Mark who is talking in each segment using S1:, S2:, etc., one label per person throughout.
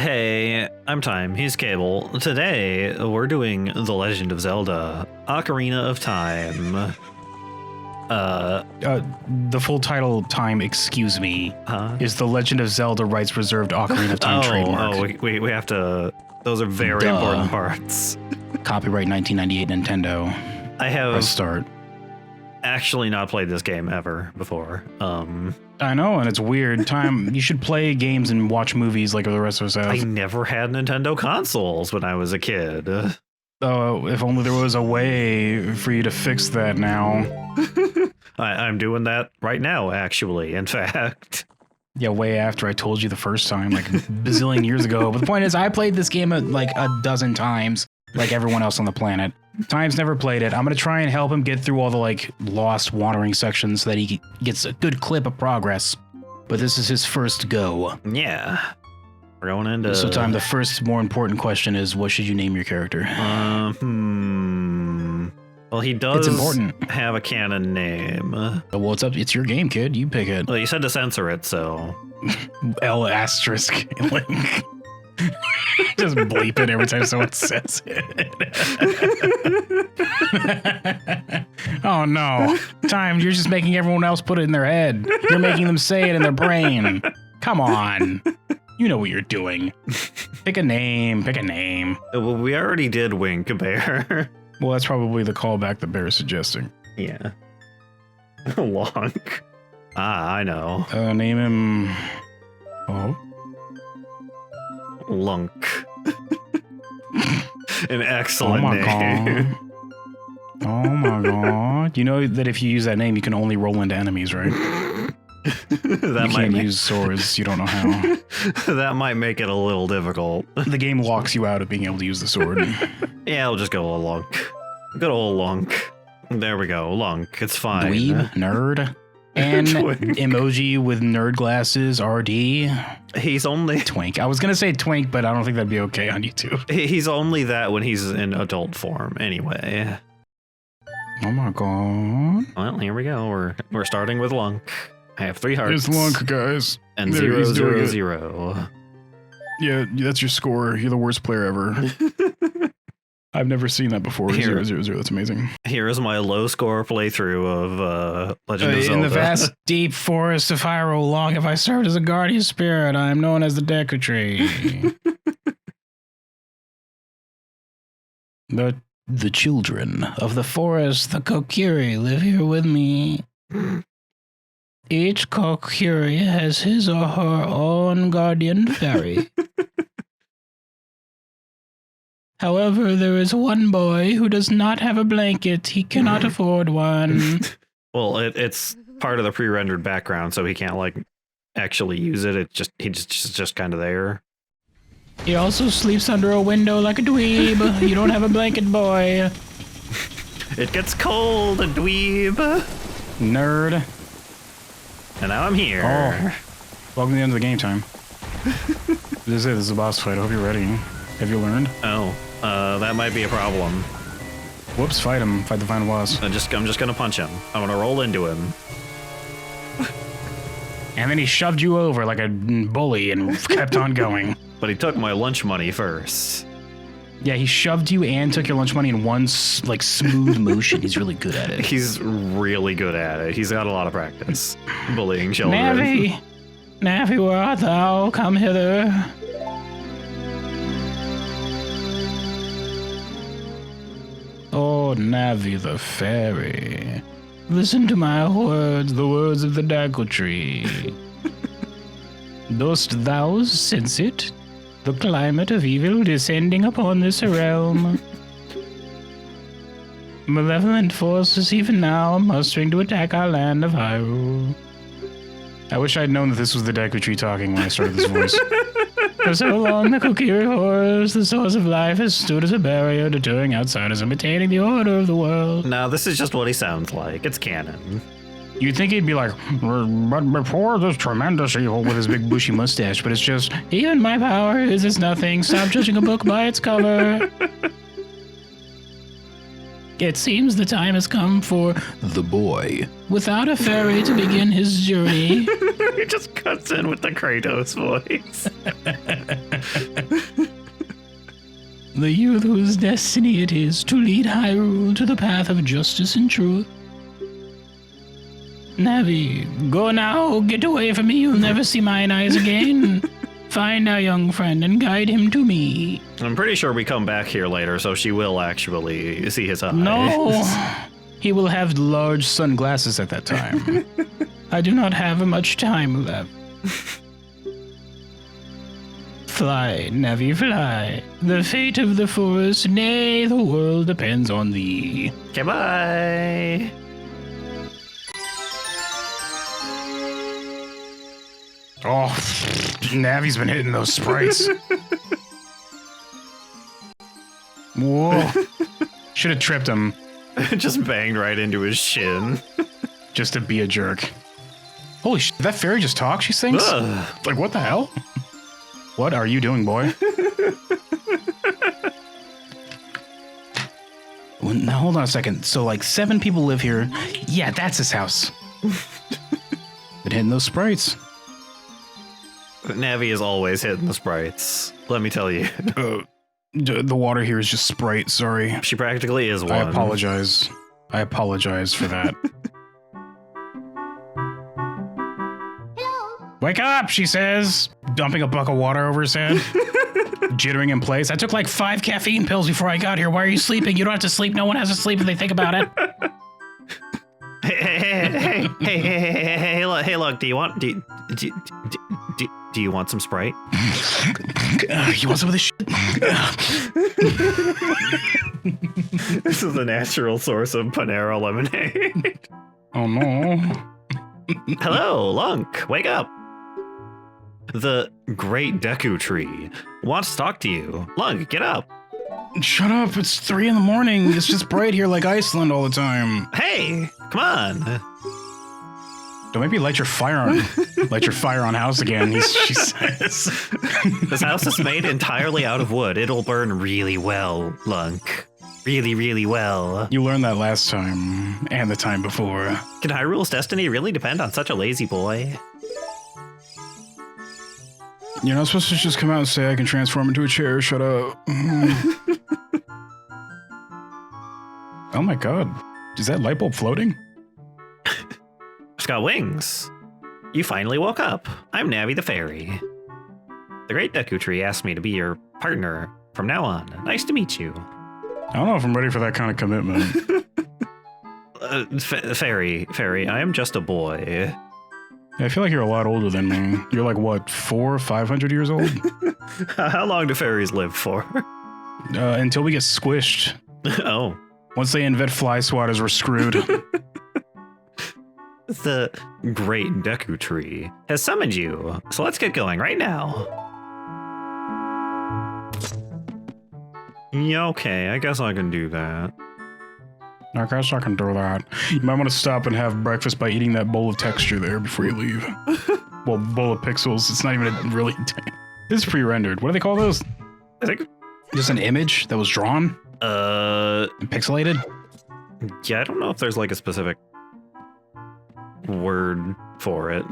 S1: Hey, I'm Thyme, he's Cable. Today, we're doing The Legend of Zelda, Ocarina of Time.
S2: The full title, Time, excuse me,
S1: Huh?
S2: is The Legend of Zelda Rights Reserved Ocarina of Time trademark.
S1: We have to, those are very
S2: Duh.
S1: important parts.
S2: Copyright 1998 Nintendo.
S1: I have
S2: Press start.
S1: actually not played this game ever before.
S2: I know, and it's weird. Time, you should play games and watch movies like the rest of us
S1: I
S2: have.
S1: never had Nintendo consoles when I was a kid.
S2: Oh, if only there was a way for you to fix that now.
S1: I'm doing that right now, actually, in fact.
S2: Yeah, way after I told you the first time, like a bazillion years ago. But the point is, I played this game like a dozen times, like everyone else on the planet. Time's never played it. I'm gonna try and help him get through all the like lost wandering sections so that he gets a good clip of progress. But this is his first go.
S1: Yeah. We're going into...
S2: So Time, the first more important question is, what should you name your character?
S1: Well, he does
S2: It's important.
S1: have a canon name.
S2: Well, it's your game, kid. You pick it.
S1: Well, you said to censor it, so...
S2: L asterisk Link. Just bleep it every time someone says it. Oh no. Time, you're just making everyone else put it in their head. You're making them say it in their brain. Come on. You know what you're doing. Pick a name. Pick a name.
S1: Well, we already did Wink Bear.
S2: Well, that's probably the callback the bear is suggesting.
S1: Yeah. Lunk. Ah, I know.
S2: Name him... Oh?
S1: Lunk. An excellent
S2: Oh my
S1: name.
S2: god. Oh my god. You know that if you use that name, you can only roll into enemies, right?
S1: That
S2: You can't use swords. You don't know how.
S1: That might make it a little difficult.
S2: The game locks you out of being able to use the sword.
S1: Yeah, I'll just go a Lunk. Good old Lunk. There we go, Lunk. It's fine.
S2: Dweeb, nerd, and
S1: Twink.
S2: emoji with nerd glasses, RD.
S1: He's only...
S2: Twink. I was going to say twink, but I don't think that'd be okay on YouTube.
S1: He's only that when he's in adult form, anyway.
S2: Oh my god.
S1: Well, here we go. We're starting with Lunk. I have 3 hearts.
S2: There's Lunk, guys.
S1: And
S2: There,
S1: 0,
S2: he's doing
S1: 0,
S2: it.
S1: 0.
S2: Yeah, that's your score. You're the worst player ever. I've never seen that before.
S1: Here.
S2: 0, 0, 0. That's amazing.
S1: Here is my low score playthrough of Legend of Zelda.
S2: In the vast, deep forest of Hyrule, long have I served as a guardian spirit. I am known as the Deku Tree. The children of the forest, the Kokiri, live here with me. Each Kokiri has his or her own guardian fairy. However, there is one boy who does not have a blanket. He cannot afford one.
S1: Well, it's part of the pre-rendered background, so he can't like actually use it. He's just kind of there.
S2: He also sleeps under a window like a dweeb. You don't have a blanket, boy.
S1: It gets cold, a dweeb.
S2: Nerd.
S1: And now I'm here.
S2: Oh. Welcome to the end of the game time. This is it. This is a boss fight. I hope you're ready. Have you learned?
S1: Oh, that might be a problem.
S2: Whoops, fight him. Fight the final boss.
S1: I'm just gonna punch him. I'm gonna roll into him.
S2: And then he shoved you over like a bully and kept on going.
S1: But he took my lunch money first.
S2: Yeah, he shoved you and took your lunch money in one like smooth motion. He's really good at it.
S1: He's really good at it. He's got a lot of practice bullying children.
S2: Navi! Navi, where art thou? Come hither. Oh, Navi the fairy. Listen to my words, the words of the Deku Tree. Dost thou sense it? The climate of evil descending upon this realm. Malevolent forces even now mustering to attack our land of Hyrule. I wish I'd known that this was the Deku Tree talking when I started this voice. For so long, the Kokiri Horrors, the source of life, has stood as a barrier deterring outsiders and maintaining the order of the world.
S1: No, this is just what he sounds like. It's canon.
S2: You'd think he'd be like, but before this tremendous evil with his big bushy mustache, but it's just, even my power is as nothing. Stop judging a book by its cover. It seems the time has come for the boy without a fairy to begin his journey.
S1: He just cuts in with the Kratos voice.
S2: The youth whose destiny it is to lead Hyrule to the path of justice and truth. Navi, go now, get away from me, you'll never see mine eyes again. Find our young friend and guide him to me.
S1: I'm pretty sure we come back here later, so she will actually see his eyes.
S2: No, he will have large sunglasses at that time. I do not have much time left. Fly, Navi, fly. The fate of the forest, nay, the world depends on thee.
S1: Okay, bye.
S2: Oh, Navi's been hitting those sprites. Whoa. Should have tripped him.
S1: Just banged right into his shin.
S2: Just to be a jerk. Holy shit, did that fairy just talk, she thinks? Like, what the hell? What are you doing, boy? Well, now, hold on a second. So, like, 7 people live here. Yeah, that's his house. Been hitting those sprites.
S1: Navi is always hitting the sprites. Let me tell you.
S2: The water here is just Sprite, sorry.
S1: She practically is one.
S2: I apologize. I apologize for that. Wake up, she says, dumping a bucket of water over his head. Jittering in place. I took like 5 caffeine pills before I got here. Why are you sleeping? You don't have to sleep. No one has to sleep if they think about it.
S1: Hey, look, do you want some Sprite?
S2: You want some of this shit?
S1: This is the natural source of Panera lemonade.
S2: Oh no.
S1: Hello, Lunk, wake up. The Great Deku Tree wants to talk to you. Lunk, get up.
S2: Shut up, it's 3 in the morning. It's just bright here like Iceland all the time.
S1: Hey, come on.
S2: Don't make me light your fire on house again, she says.
S1: This house is made entirely out of wood. It'll burn really well, Lunk. Really, really well.
S2: You learned that last time, and the time before.
S1: Can Hyrule's destiny really depend on such a lazy boy?
S2: You're not supposed to just come out and say I can transform into a chair, shut up. Oh my god. Is that light bulb floating?
S1: It's got wings. You finally woke up. I'm Navi the Fairy. The Great Deku Tree asked me to be your partner from now on. Nice to meet you.
S2: I don't know if I'm ready for that kind of commitment.
S1: Fairy, I am just a boy.
S2: I feel like you're a lot older than me. You're like, what, 400 or 500 years old?
S1: How long do fairies live for?
S2: Until we get squished.
S1: Oh.
S2: Once they invent fly swatters, we're screwed.
S1: The Great Deku Tree has summoned you, so let's get going right now. Yeah, okay, I guess I can do that.
S2: I guess I can do that. You might want to stop and have breakfast by eating that bowl of texture there before you leave. Well, bowl of pixels. It's not even really... This is pre-rendered. What do they call those?
S1: I think...
S2: Just an image that was drawn? And pixelated?
S1: Yeah, I don't know if there's like a specific word for it.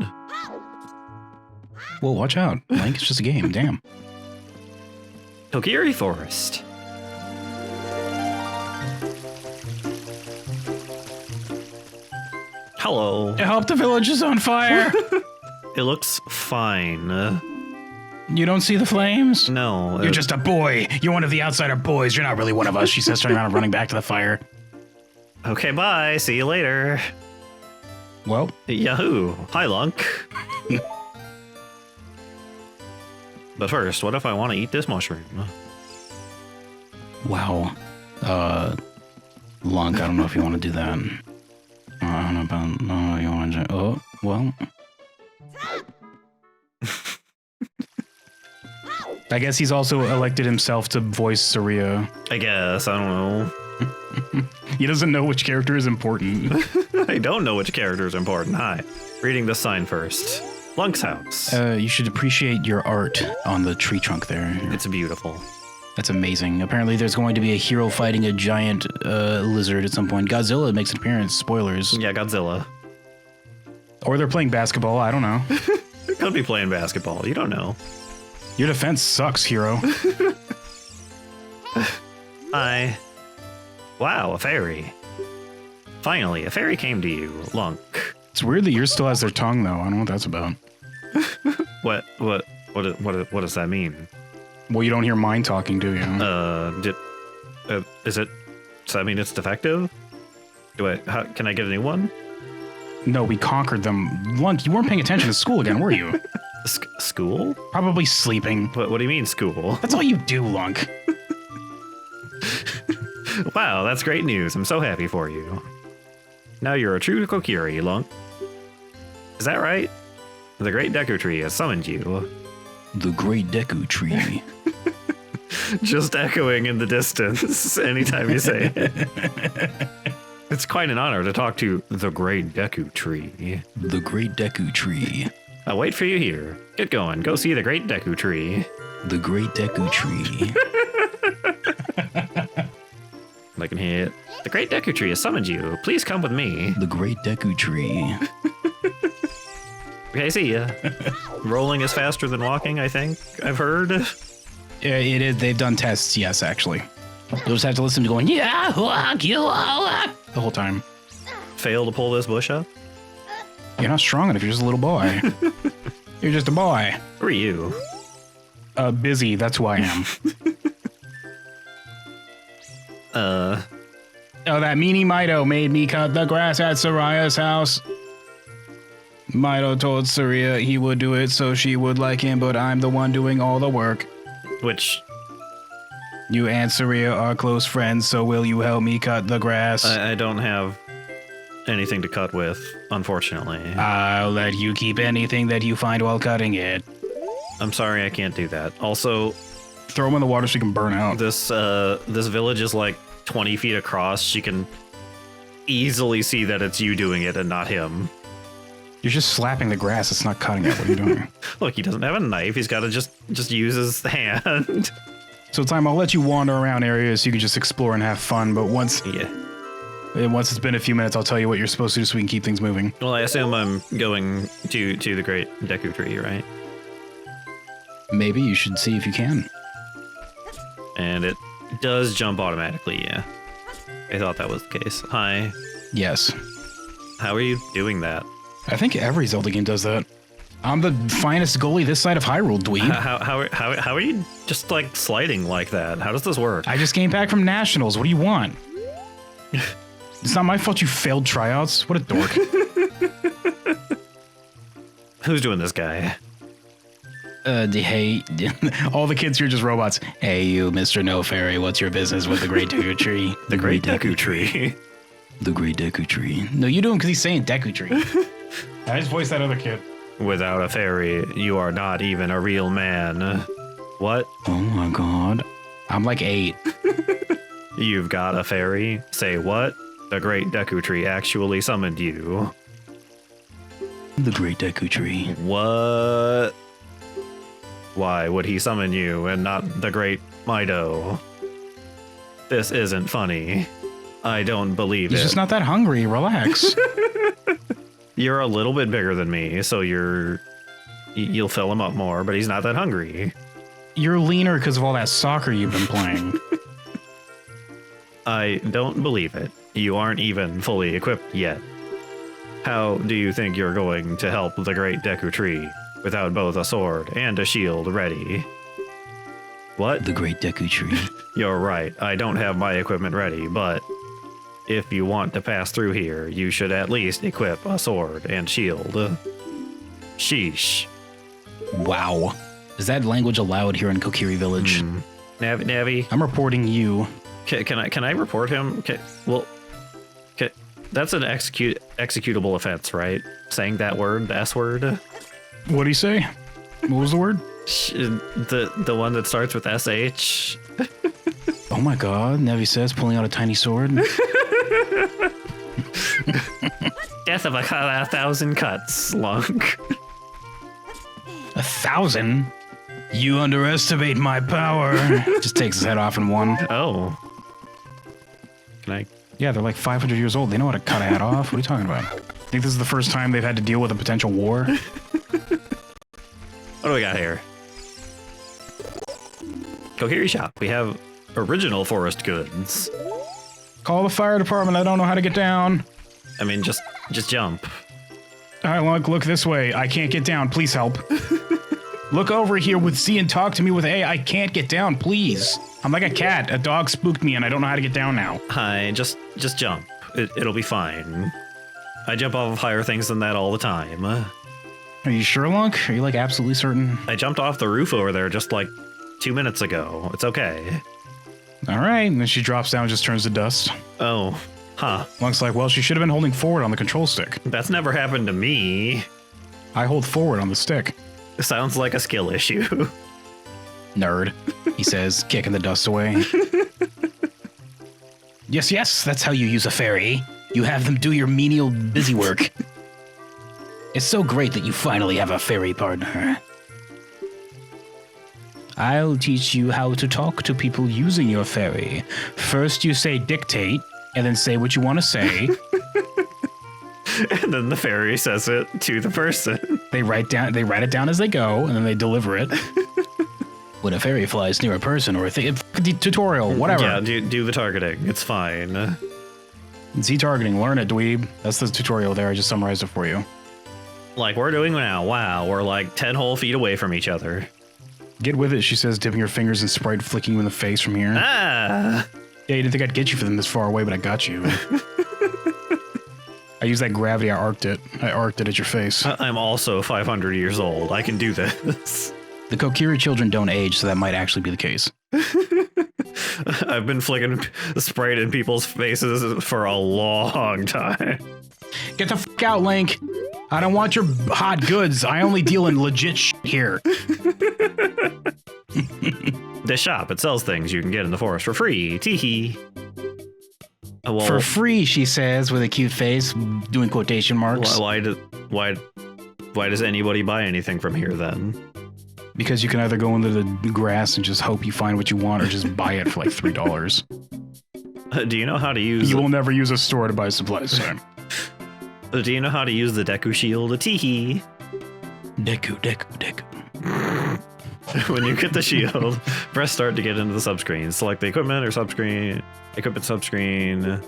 S2: Well, watch out. Link, it's just a game. Damn.
S1: Tokiri Forest. Hello.
S2: I hope the village is on fire.
S1: It looks fine.
S2: You don't see the flames?
S1: No.
S2: You're just a boy. You're one of the outsider boys. You're not really one of us, she says, turning around and running back to the fire.
S1: Okay, bye. See you later.
S2: Well.
S1: Yahoo. Hi, Lunk. But first, what if I want to eat this mushroom?
S2: Wow. Lunk, I don't know if you want to do that. I don't know about... No, you want to... Oh, well... I guess he's also elected himself to voice Saria.
S1: I guess. I don't know.
S2: He doesn't know which character is important.
S1: I don't know which character is important. Hi. Reading the sign first. Lunk's house.
S2: You should appreciate your art on the tree trunk there.
S1: It's beautiful.
S2: That's amazing. Apparently there's going to be a hero fighting a giant lizard at some point. Godzilla makes an appearance. Spoilers.
S1: Yeah, Godzilla.
S2: Or they're playing basketball. I don't know.
S1: They could be playing basketball. You don't know.
S2: Your defense sucks, hero.
S1: Hi. Wow, a fairy. Finally, a fairy came to you, Lunk.
S2: It's weird that yours still has their tongue, though. I don't know what that's about.
S1: What does that mean?
S2: Well, you don't hear mine talking, do you?
S1: Does that mean it's defective? Can I get a new one?
S2: No, we conquered them. Lunk, you weren't paying attention to school again, were you?
S1: School?
S2: Probably sleeping.
S1: What do you mean, school?
S2: That's all you do, Lunk.
S1: Wow, that's great news. I'm so happy for you. Now you're a true Kokiri, Lunk. Is that right? The Great Deku Tree has summoned you.
S2: The Great Deku Tree.
S1: Just echoing in the distance anytime you say it. It's quite an honor to talk to the Great Deku Tree.
S2: The Great Deku Tree.
S1: I'll wait for you here. Get going. Go see the Great Deku Tree.
S2: The Great Deku Tree.
S1: I can hear it. The Great Deku Tree has summoned you. Please come with me.
S2: The Great Deku Tree.
S1: Okay, see ya. Rolling is faster than walking, I think. I've heard.
S2: Yeah, it is. They've done tests, yes, actually. You'll just have to listen to going, yeah, walk, you walk, the whole time.
S1: Fail to pull this bush up?
S2: You're not strong enough. You're just a little boy. You're just a boy.
S1: Who are you?
S2: Busy. That's who I am. Oh, that meanie Mido made me cut the grass at Saria's house. Mido told Saria he would do it so she would like him, but I'm the one doing all the work.
S1: Which...
S2: You and Saria are close friends, so will you help me cut the grass?
S1: I don't have anything to cut with, unfortunately.
S2: I'll let you keep anything that you find while cutting it.
S1: I'm sorry, I can't do that. Also...
S2: Throw him in the water so he can burn out.
S1: This village is like 20 feet across. She can easily see that it's you doing it and not him.
S2: You're just slapping the grass. It's not cutting it. What are you doing?
S1: Look, he doesn't have a knife. He's got to just use his hand.
S2: So, Thyme, I'll let you wander around areas so you can just explore and have fun. But once it's been a few minutes, I'll tell you what you're supposed to do so we can keep things moving.
S1: Well, I assume I'm going to the Great Deku Tree, right?
S2: Maybe you should see if you can.
S1: And it does jump automatically, yeah. I thought that was the case. Hi.
S2: Yes.
S1: How are you doing that?
S2: I think every Zelda game does that. I'm the finest goalie this side of Hyrule, dweeb.
S1: How are you just like sliding like that? How does this work?
S2: I just came back from nationals. What do you want? It's not my fault you failed tryouts. What a dork.
S1: Who's doing this guy?
S2: Hey, all the kids here are just robots. Hey, you, Mr. No Fairy, what's your business with the Great Deku Tree?
S1: The Great Deku Tree.
S2: The Great Deku Tree. No, you do him because he's saying Deku Tree. I just voiced that other kid.
S1: Without a fairy, you are not even a real man. What?
S2: Oh my god. I'm like 8.
S1: You've got a fairy? Say what? The Great Deku Tree actually summoned you.
S2: The Great Deku Tree.
S1: What? Why would he summon you and not the Great Mido? This isn't funny. I don't believe it.
S2: He's just not that hungry. Relax.
S1: You're a little bit bigger than me, so you'll fill him up more, but he's not that hungry.
S2: You're leaner because of all that soccer you've been playing.
S1: I don't believe it. You aren't even fully equipped yet. How do you think you're going to help the Great Deku Tree without both a sword and a shield ready? What?
S2: The Great Deku Tree.
S1: You're right. I don't have my equipment ready, but if you want to pass through here, you should at least equip a sword and shield. Sheesh.
S2: Wow. Is that language allowed here in Kokiri Village?
S1: Navi?
S2: I'm reporting you.
S1: Can I report him? That's an executable offense, right? Saying that word, the S word.
S2: What'd he say? What was the word?
S1: The one that starts with SH.
S2: Oh my god, Navi says, pulling out a tiny sword.
S1: Death of a 1,000 cuts, Lunk.
S2: 1,000? You underestimate my power. Just takes his head off in one.
S1: Oh. Can I?
S2: Yeah, they're like 500 years old. They know how to cut a head off. What are you talking about? I think this is the first time they've had to deal with a potential war.
S1: What do we got here? Kokiri shop. We have original forest goods.
S2: Call the fire department. I don't know how to get down.
S1: I mean, just jump.
S2: All right, look this way. I can't get down. Please help. Look over here with C and talk to me with A. I can't get down, please. I'm like a cat. A dog spooked me and I don't know how to get down now.
S1: Hi, just jump. It'll be fine. I jump off of higher things than that all the time.
S2: Are you sure, Lunk? Are you like absolutely certain?
S1: I jumped off the roof over there just like 2 minutes ago. It's okay.
S2: All right, and then she drops down and just turns to dust.
S1: Oh, huh.
S2: Lunk's like, well, she should have been holding forward on the control stick.
S1: That's never happened to me.
S2: I hold forward on the stick.
S1: Sounds like a skill issue.
S2: Nerd, he says, kicking the dust away. Yes, that's how you use a fairy. You have them do your menial busy work. It's so great that you finally have a fairy partner. I'll teach you how to talk to people using your fairy. First you say dictate, and then say what you want to say.
S1: And then the fairy says it to the person.
S2: They write it down as they go, and then they deliver it. When a fairy flies near a person or a thing, tutorial, whatever.
S1: Yeah, do the targeting. It's fine.
S2: Z targeting, learn it, dweeb. That's the tutorial there. I just summarized it for you.
S1: Like we're doing now. Wow, we're like 10 whole feet away from each other.
S2: Get with it, she says, dipping her fingers in Sprite, flicking you in the face from here.
S1: Ah!
S2: Yeah, you didn't think I'd get you for them this far away, but I got you. I used that gravity, I arced it at your face.
S1: I'm also 500 years old. I can do this.
S2: The Kokiri children don't age, so that might actually be the case.
S1: I've been flicking Sprite in people's faces for a long time.
S2: Get the fuck out, Link. I don't want your hot goods. I only deal in legit shit here.
S1: The shop, it sells things you can get in the forest for free. Teehee. Well,
S2: for free, she says, with a cute face, doing quotation marks.
S1: Why does anybody buy anything from here then?
S2: Because you can either go into the grass and just hope you find what you want, or just buy it for like $3.
S1: Do you know how to use...
S2: You will never use a store to buy supplies, sir.
S1: Do you know how to use the Deku shield? Teehee.
S2: Deku.
S1: When you get the shield, press start to get into the subscreen. Select the equipment or subscreen. Equipment subscreen.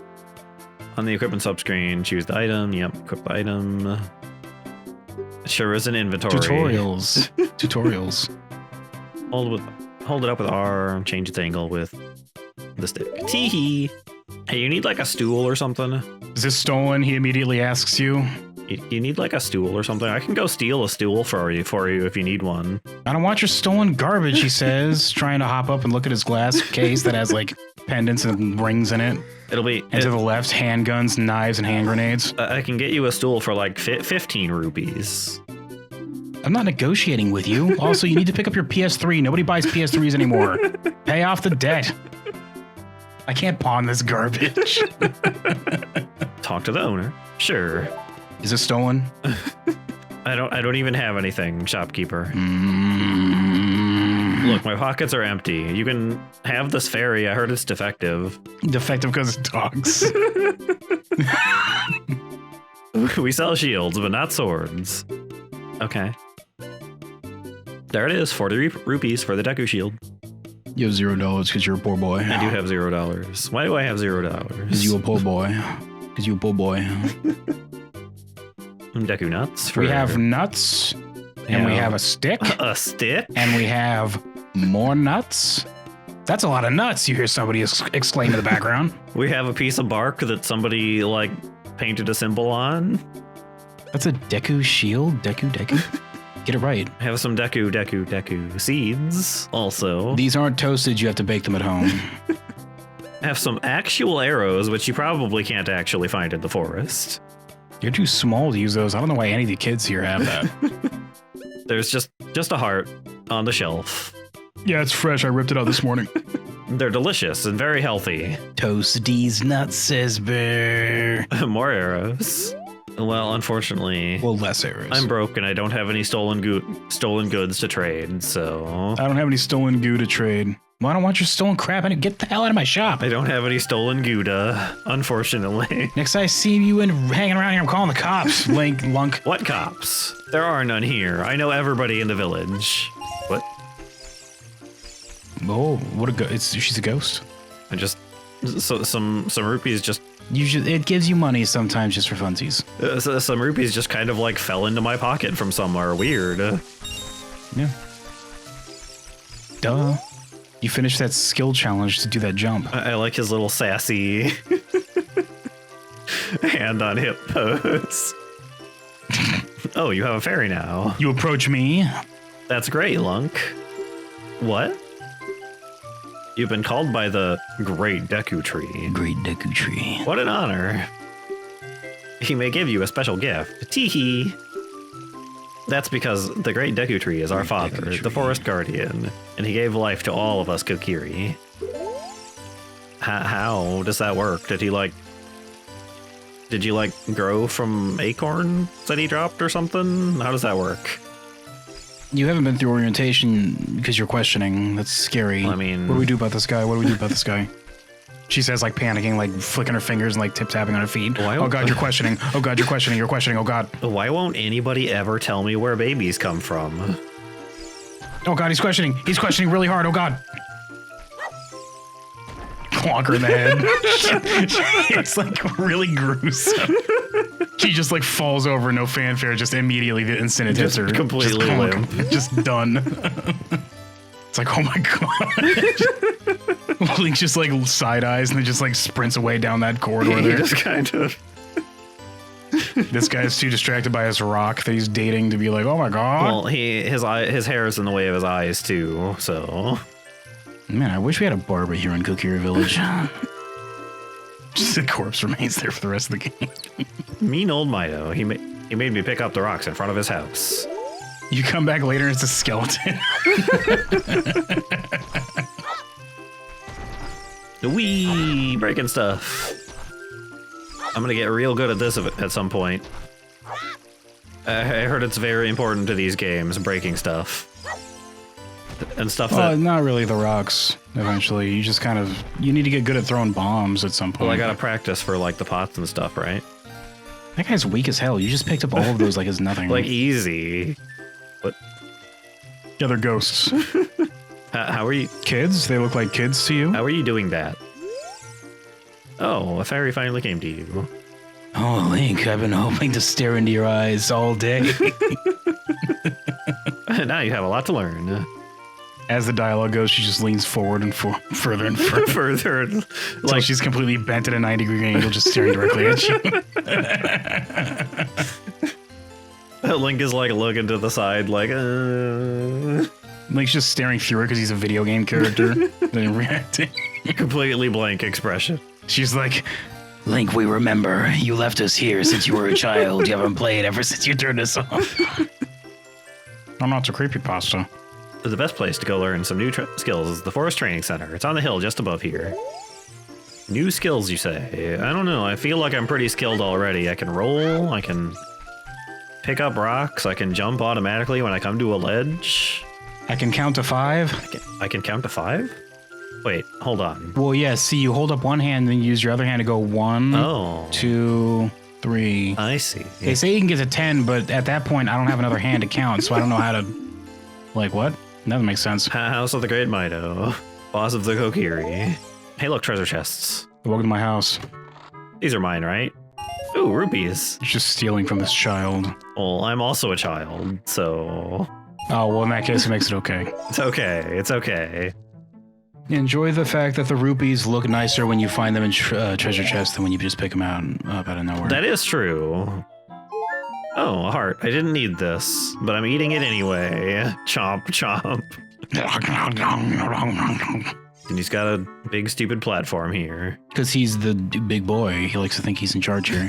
S1: On the equipment subscreen, choose the item. Yep, equip the item. Sure is an inventory. Tutorials. Hold it up with R. Change its angle with the stick. Teehee. Hey, you need like a stool or something?
S2: Is this stolen? He immediately asks you.
S1: You need like a stool or something? I can go steal a stool for you if you need one.
S2: I don't want your stolen garbage, he says, trying to hop up and look at his glass case that has like pendants and rings in it.
S1: It'll be...
S2: And to the left, handguns, knives, and hand grenades.
S1: I can get you a stool for like 15 rupees.
S2: I'm not negotiating with you. Also, you need to pick up your PS3. Nobody buys PS3s anymore. Pay off the debt. I can't pawn this garbage.
S1: Talk to the owner. Sure.
S2: Is it stolen?
S1: I don't even have anything, shopkeeper. Look, my pockets are empty. You can have this fairy. I heard it's defective.
S2: Defective because it talks.
S1: We sell shields, but not swords. Okay. There it is, 40 rupees for the Deku shield.
S2: You have $0 because you're a poor boy.
S1: I do have $0. Why do I have $0?
S2: Because you a poor boy. Because you a poor boy.
S1: Deku nuts.
S2: We have nuts, and we have a stick.
S1: A stick?
S2: And we have more nuts. That's a lot of nuts, you hear somebody exclaim in the background.
S1: We have a piece of bark that somebody, like, painted a symbol on.
S2: That's a Deku shield? Deku? Get it right.
S1: I have some Deku seeds, also.
S2: These aren't toasted, you have to bake them at home.
S1: I have some actual arrows, which you probably can't actually find in the forest.
S2: You're too small to use those. I don't know why any of the kids here have that.
S1: There's just a heart on the shelf.
S2: Yeah, it's fresh. I ripped it out this morning.
S1: They're delicious and very healthy.
S2: Toast these nuts, says Bear.
S1: More arrows. Well, unfortunately...
S2: Well, less arrows.
S1: I'm broke and I don't have any stolen goods to trade, so...
S2: I don't have any stolen goo to trade. Well, I don't want your stolen crap. Get the hell out of my shop.
S1: I don't have any stolen Gouda, unfortunately.
S2: Next I see you hanging around here, I'm calling the cops. Lunk.
S1: What cops? There are none here. I know everybody in the village. What?
S2: Oh, what a she's a ghost.
S1: And just some rupees just
S2: It gives you money sometimes just for funsies.
S1: some rupees just kind of like fell into my pocket from somewhere weird.
S2: Yeah. Duh. You finished that skill challenge to do that jump.
S1: I like his little sassy hand on hip pose. Oh, you have a fairy now.
S2: You approach me.
S1: That's great, Lunk. What? You've been called by the Great Deku Tree.
S2: Great Deku Tree.
S1: What an honor. He may give you a special gift. Teehee. That's because the Great Deku Tree is our father, the forest guardian, and he gave life to all of us Kokiri. How does that work? Did you like grow from acorns that he dropped or something? How does that work?
S2: You haven't been through orientation because you're questioning. That's scary.
S1: I mean,
S2: what do we do about this guy? What do we do about this guy? She says, like, panicking, like, flicking her fingers and, like, tip-tapping on her feet. Oh, God, you're questioning. Oh, God, you're questioning. You're questioning. Oh, God.
S1: Why won't anybody ever tell me where babies come from?
S2: Oh, God, he's questioning. He's questioning really hard. Oh, God. Clonk her in the head. It's, like, really gruesome. She just, like, falls over, no fanfare, just immediately the instant it hits her.
S1: Completely limp.
S2: Just done. It's like, oh, my God. Link just, like, side eyes and then just, like, sprints away down that corridor there.
S1: Just kind of...
S2: This guy's too distracted by his rock that he's dating to be like, oh, my God.
S1: Well, his hair is in the way of his eyes, too, so...
S2: Man, I wish we had a barber here in Kokiri Village. Just the corpse remains there for the rest of the game.
S1: Mean old Mido. He made me pick up the rocks in front of his house.
S2: You come back later and it's a skeleton.
S1: Wee! Breaking stuff. I'm gonna get real good at this at some point. I heard it's very important to these games, breaking stuff. And stuff that...
S2: not really the rocks, eventually. You just kind of... You need to get good at throwing bombs at some point.
S1: Well, I gotta practice for, like, the pots and stuff, right?
S2: That guy's weak as hell. You just picked up all of those like it's nothing.
S1: Like, easy. But...
S2: Yeah, they're ghosts.
S1: How are you...
S2: Kids? They look like kids to you?
S1: How are you doing that? Oh, a fairy finally came to you.
S2: Oh, Link, I've been hoping to stare into your eyes all day.
S1: Now you have a lot to learn.
S2: As the dialogue goes, she just leans forward and further and further.
S1: Further.
S2: Like she's completely bent at a 90-degree angle, just staring directly at you.
S1: Link is like looking to the side, like,
S2: Link's just staring through her because he's a video game character. Then reacting.
S1: Completely blank expression.
S2: She's like, Link, we remember. You left us here since you were a child. You haven't played ever since you turned us off. I'm not so creepypasta.
S1: The best place to go learn some new skills is the Forest Training Center. It's on the hill just above here. New skills, you say? I don't know. I feel like I'm pretty skilled already. I can roll. I can pick up rocks. I can jump automatically when I come to a ledge.
S2: I can count to 5.
S1: I can count to 5? Wait, hold on.
S2: Well, yeah, see, you hold up one hand and use your other hand to go 1, 2, 3.
S1: I see.
S2: They say you can get to 10, but at that point, I don't have another hand to count, so I don't know how to... Like, what? That doesn't make sense.
S1: House of the Great Mido. Boss of the Kokiri. Hey, look, treasure chests.
S2: Welcome to my house.
S1: These are mine, right? Ooh, rupees.
S2: You're just stealing from this child.
S1: Well, I'm also a child, so...
S2: Oh, well, in that case, it makes it okay.
S1: It's okay. It's okay.
S2: Enjoy the fact that the rupees look nicer when you find them in treasure chests than when you just pick them out of nowhere.
S1: That is true. Oh, a heart. I didn't need this, but I'm eating it anyway. Chomp, chomp. And he's got a big, stupid platform here.
S2: Because he's the big boy. He likes to think he's in charge here.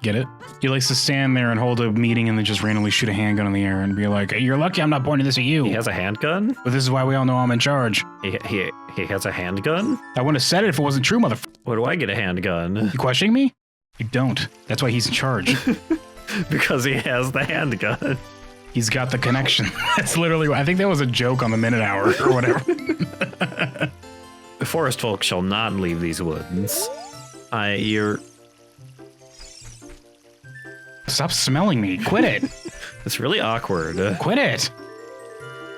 S2: Get it? He likes to stand there and hold a meeting and then just randomly shoot a handgun in the air and be like, you're lucky I'm not pointing this at you.
S1: He has a handgun?
S2: But this is why we all know I'm in charge.
S1: He has a handgun?
S2: I wouldn't have said it if it wasn't true, motherfucker.
S1: Where do I get a handgun?
S2: You questioning me? You don't. That's why he's in charge.
S1: Because he has the handgun.
S2: He's got the connection. That's literally, I think that was a joke on the Minute Hour or whatever.
S1: The forest folk shall not leave these woods. You're...
S2: Stop smelling me. Quit it.
S1: It's really awkward.
S2: Quit it.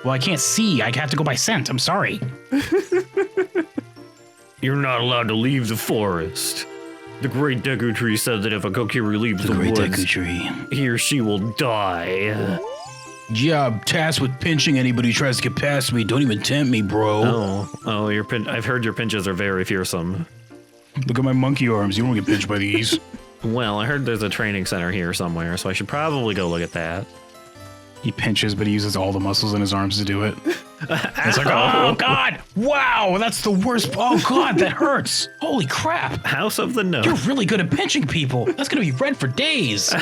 S2: Well, I can't see. I have to go by scent. I'm sorry.
S1: You're not allowed to leave the forest. The great Deku Tree said that if a Kokiri leaves the
S2: Great
S1: woods,
S2: Deku Tree.
S1: he or she will die.
S2: Yeah, I'm tasked with pinching anybody who tries to get past me. Don't even tempt me, bro.
S1: I've heard your pinches are very fearsome.
S2: Look at my monkey arms. You won't get pinched by these.
S1: Well, I heard there's a training center here somewhere, so I should probably go look at that.
S2: He pinches, but he uses all the muscles in his arms to do it. It's like, oh, God. Wow, that's the worst. Oh, God, that hurts. Holy crap.
S1: House of the Note.
S2: You're really good at pinching people. That's going to be red for days.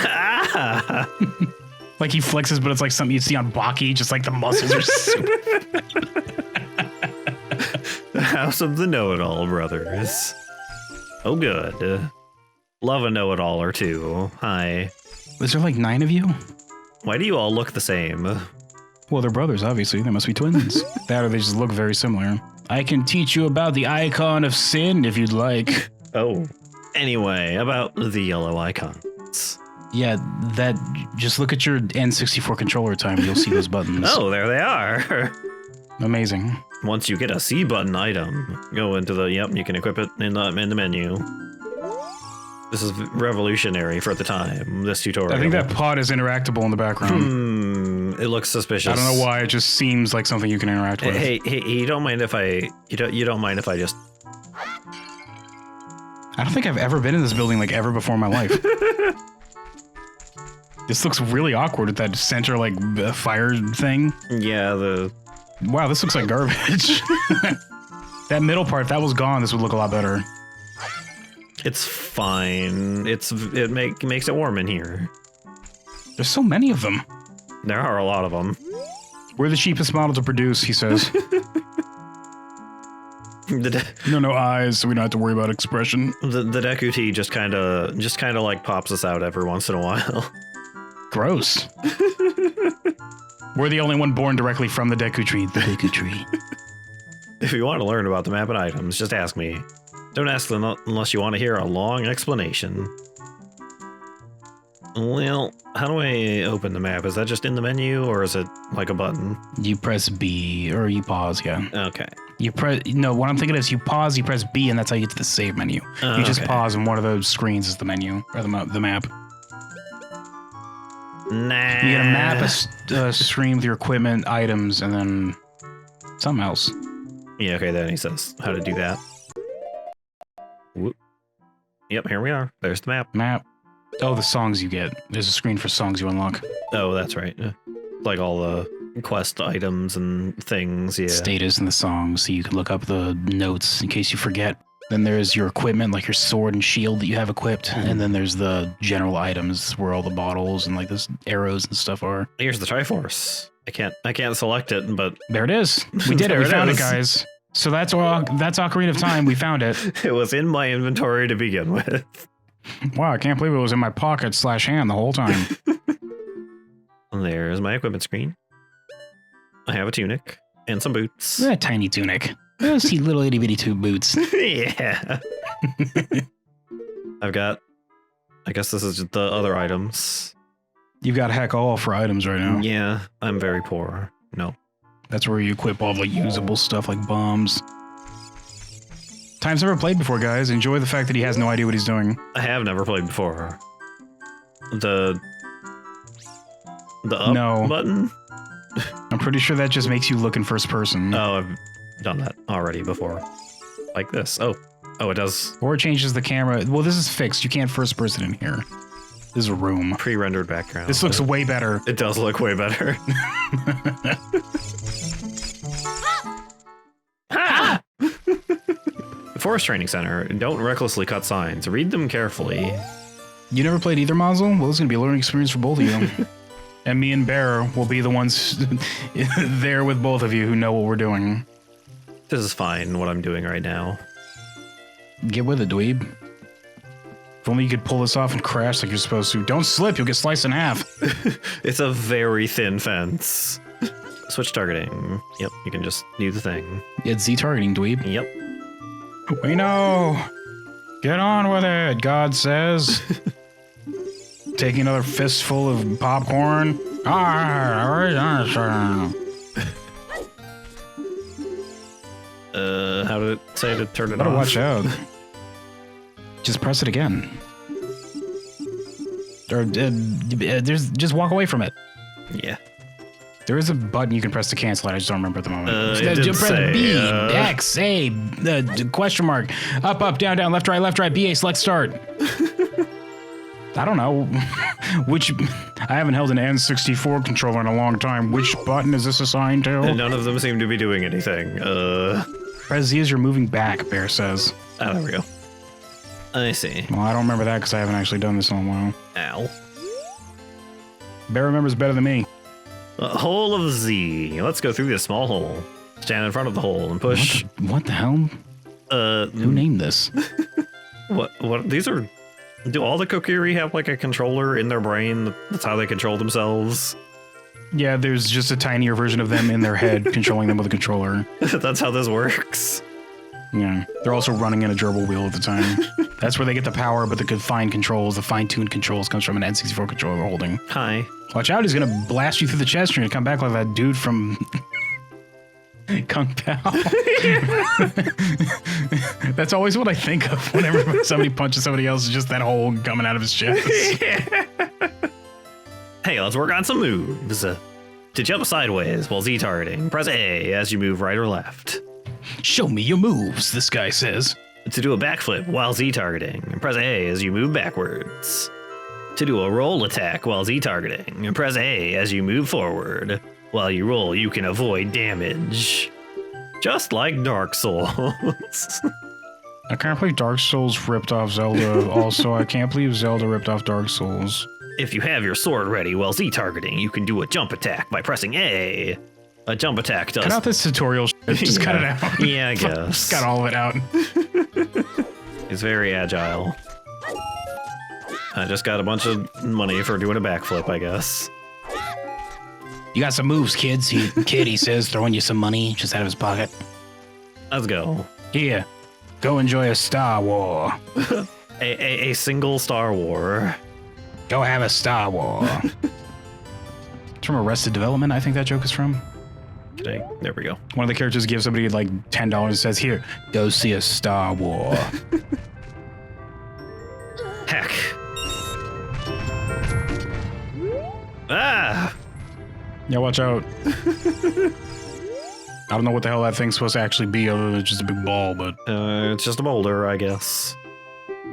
S2: Like he flexes, but it's like something you'd see on Baki, just like the muscles are super.
S1: The House of the Know-It-All Brothers. Oh, good. Love a know-it-all or two. Hi.
S2: Was there like 9 of you?
S1: Why do you all look the same?
S2: Well, they're brothers, obviously. They must be twins. That or they just look very similar. I can teach you about the icon of sin if you'd like.
S1: Oh. Anyway, about the yellow icons.
S2: Yeah, just look at your N64 controller time. You'll see those buttons.
S1: Oh, there they are.
S2: Amazing.
S1: Once you get a C button item, go into the, you can equip it in the menu. This is revolutionary for the time, this tutorial.
S2: I think that pod is interactable in the background.
S1: It looks suspicious.
S2: I don't know why, it just seems like something you can interact with.
S1: Hey, you don't mind if I just...
S2: I don't think I've ever been in this building like ever before in my life. This looks really awkward with that center like fire thing.
S1: Yeah,
S2: Wow, this looks like garbage. That middle part, if that was gone, this would look a lot better.
S1: It's fine. It makes it warm in here.
S2: There's so many of them.
S1: There are a lot of them.
S2: We're the cheapest model to produce, he says. No eyes, so we don't have to worry about expression.
S1: The Deku Tea just kind of like pops us out every once in a while.
S2: Gross. We're the only one born directly from the Deku Tree. The Deku Tree.
S1: If you want to learn about the map and items, just ask me. Don't ask them unless you want to hear a long explanation. Well, how do I open the map? Is that just in the menu, or is it like a button?
S2: You press B, or you pause, yeah.
S1: Okay.
S2: No, what I'm thinking is you pause, you press B, and that's how you get to the save menu. You just pause, and one of those screens is the menu, or the map.
S1: Nah.
S2: You get a map, a screen with your equipment, items, and then something else.
S1: Yeah, okay, then he says how to do that. Whoop. Yep, here we are. There's the map.
S2: Map. Oh, the songs you get. There's a screen for songs you unlock.
S1: Oh, that's right. Like all the quest items and things, yeah.
S2: Status and the songs, so you can look up the notes in case you forget. Then there's your equipment, like your sword and shield that you have equipped. And then there's the general items where all the bottles and like the arrows and stuff are.
S1: Here's the Triforce. I can't select it, but
S2: there it is. We did it. We found it, guys. So that's Ocarina of Time. We found it.
S1: It was in my inventory to begin with.
S2: Wow, I can't believe it was in my pocket / hand the whole time.
S1: There's my equipment screen. I have a tunic and some boots.
S2: That tiny tunic. Those little itty bitty tube boots.
S1: Yeah. I guess this is the other items.
S2: You've got heck all for items right now.
S1: Yeah, I'm very poor. No.
S2: That's where you equip all the usable stuff like bombs. Time's never played before, guys. Enjoy the fact that he has no idea what he's doing.
S1: I have never played before. The up button?
S2: I'm pretty sure that just makes you look in first person.
S1: Oh, I've done that already before. Like this. Oh, it does.
S2: Or it changes the camera. Well, this is fixed. You can't first person in here. This is a room.
S1: Pre-rendered background.
S2: This looks way better.
S1: It does look way better. Ha! Forest Training Center. Don't recklessly cut signs. Read them carefully.
S2: You never played either module? Well, this is going to be a learning experience for both of you. And me and Bear will be the ones there with both of you who know what we're doing.
S1: This is fine, what I'm doing right now.
S2: Get with it, dweeb. If only you could pull this off and crash like you're supposed to. Don't slip, you'll get sliced in half.
S1: It's a very thin fence. Switch targeting. Yep, you can just do the thing.
S2: It's Z targeting, dweeb.
S1: Yep.
S2: We know. Get on with it, God says. Taking another fistful of popcorn.
S1: How did it say to turn it
S2: Better
S1: off?
S2: watch out. Just press it again. Or there's just walk away from it.
S1: Yeah.
S2: There is a button you can press to cancel it. I just don't remember at the moment.
S1: It did
S2: press
S1: say,
S2: B, X, A, question mark, up, down, left, right, B, A, select start. I don't know. Which, I haven't held an N64 controller in a long time. Which button is this assigned to?
S1: None of them seem to be doing anything.
S2: Press Z as you're moving back, Bear says.
S1: Oh, there we go. I see.
S2: Well, I don't remember that because I haven't actually done this in a while.
S1: Ow.
S2: Bear remembers better than me.
S1: Hole of Z. Let's go through this small hole. Stand in front of the hole and push.
S2: What the hell? Who named this?
S1: What? These are... Do all the Kokiri have like a controller in their brain? That's how they control themselves?
S2: Yeah, there's just a tinier version of them in their head controlling them with a controller.
S1: That's how this works?
S2: Yeah. They're also running in a gerbil wheel at the time. That's where they get the power, but the fine controls, the fine-tuned controls comes from an N64 controller they're holding.
S1: Hi.
S2: Watch out, he's gonna blast you through the chest. You're gonna come back like that dude from Kung Pao. That's always what I think of whenever somebody punches somebody else, is just that hole coming out of his chest.
S1: Hey, let's work on some moves. To jump sideways while Z targeting, press A as you move right or left.
S2: Show me your moves, this guy says.
S1: To do a backflip while Z targeting, press A as you move backwards. To do a roll attack while Z targeting, press A as you move forward. While you roll, you can avoid damage. Just like Dark Souls.
S2: I can't believe Dark Souls ripped off Zelda. Also, I can't believe Zelda ripped off Dark Souls.
S1: If you have your sword ready while Z targeting, you can do a jump attack by pressing A. A jump attack does...
S2: Cut out this tutorial shit. Just cut it out.
S1: Yeah, I guess.
S2: Just cut all of it out.
S1: It's very agile. I just got a bunch of money for doing a backflip, I guess.
S2: You got some moves, kids. He says, throwing you some money just out of his pocket.
S1: Let's go.
S2: Here, go enjoy a Star War.
S1: A single Star War.
S2: Go have a Star War. It's from Arrested Development, I think that joke is from.
S1: Okay, there we go.
S2: One of the characters gives somebody like $10 and says, here, go see a Star War.
S1: Heck. Ah!
S2: Yeah, watch out. I don't know what the hell that thing's supposed to actually be other than just a big ball, but...
S1: It's just a boulder, I guess.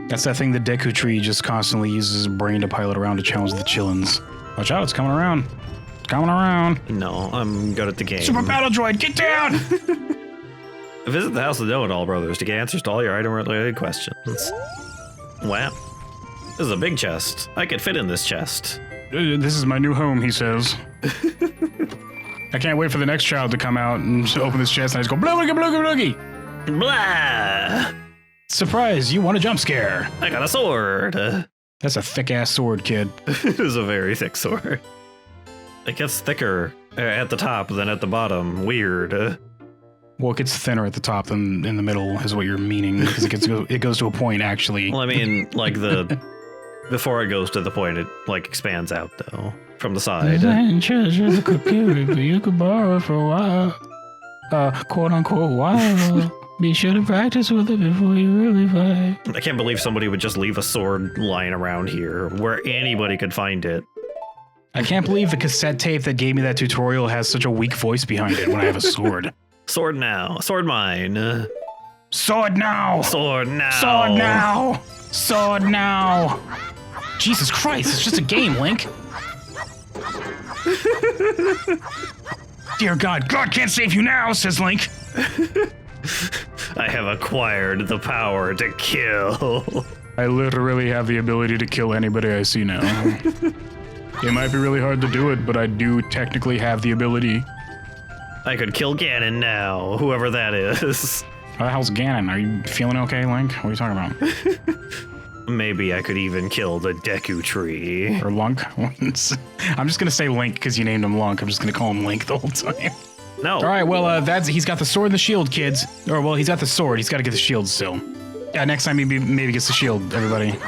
S2: That's that thing the Deku Tree just constantly uses his brain to pilot around to challenge the Chillins. Watch out, it's coming around. It's coming around.
S1: No, I'm good at the game.
S2: Super Battle Droid, get down!
S1: Visit the House of the Know-It-All Brothers to get answers to all your item-related questions. Wow. This is a big chest. I could fit in this chest.
S2: This is my new home, he says. I can't wait for the next child to come out and open this chest and I just go, bloogie, bloogie, bloogie.
S1: Blah!
S2: Surprise, you want a jump scare.
S1: I got a sword.
S2: That's a thick-ass sword, kid.
S1: It is a very thick sword. It gets thicker at the top than at the bottom. Weird.
S2: Well, it gets thinner at the top than in the middle, is what you're meaning, because it goes to a point, actually.
S1: Well, I mean, like before it goes to the point, it like expands out though from the side.
S2: You could borrow it for a while, quote unquote while. Be sure to practice with it before you really fight.
S1: I can't believe somebody would just leave a sword lying around here where anybody could find it.
S2: I can't believe the cassette tape that gave me that tutorial has such a weak voice behind it when I have a sword.
S1: Sword now. Sword mine.
S2: Sword now!
S1: Sword now!
S2: Sword now! Sword now! Jesus Christ, it's just a game, Link. Dear God, God can't save you now, says Link.
S1: I have acquired the power to kill.
S2: I literally have the ability to kill anybody I see now. It might be really hard to do it, but I do technically have the ability.
S1: I could kill Ganon now, whoever that is.
S2: How the hell's Ganon? Are you feeling okay, Link? What are you talking about?
S1: Maybe I could even kill the Deku Tree.
S2: Or Lunk? I'm just gonna say Link because you named him Lunk. I'm just gonna call him Link the whole time.
S1: No.
S2: All right, well, he's got the sword and the shield, kids. Or, well, he's got the sword. He's got to get the shield still. Yeah, next time he maybe gets the shield, everybody.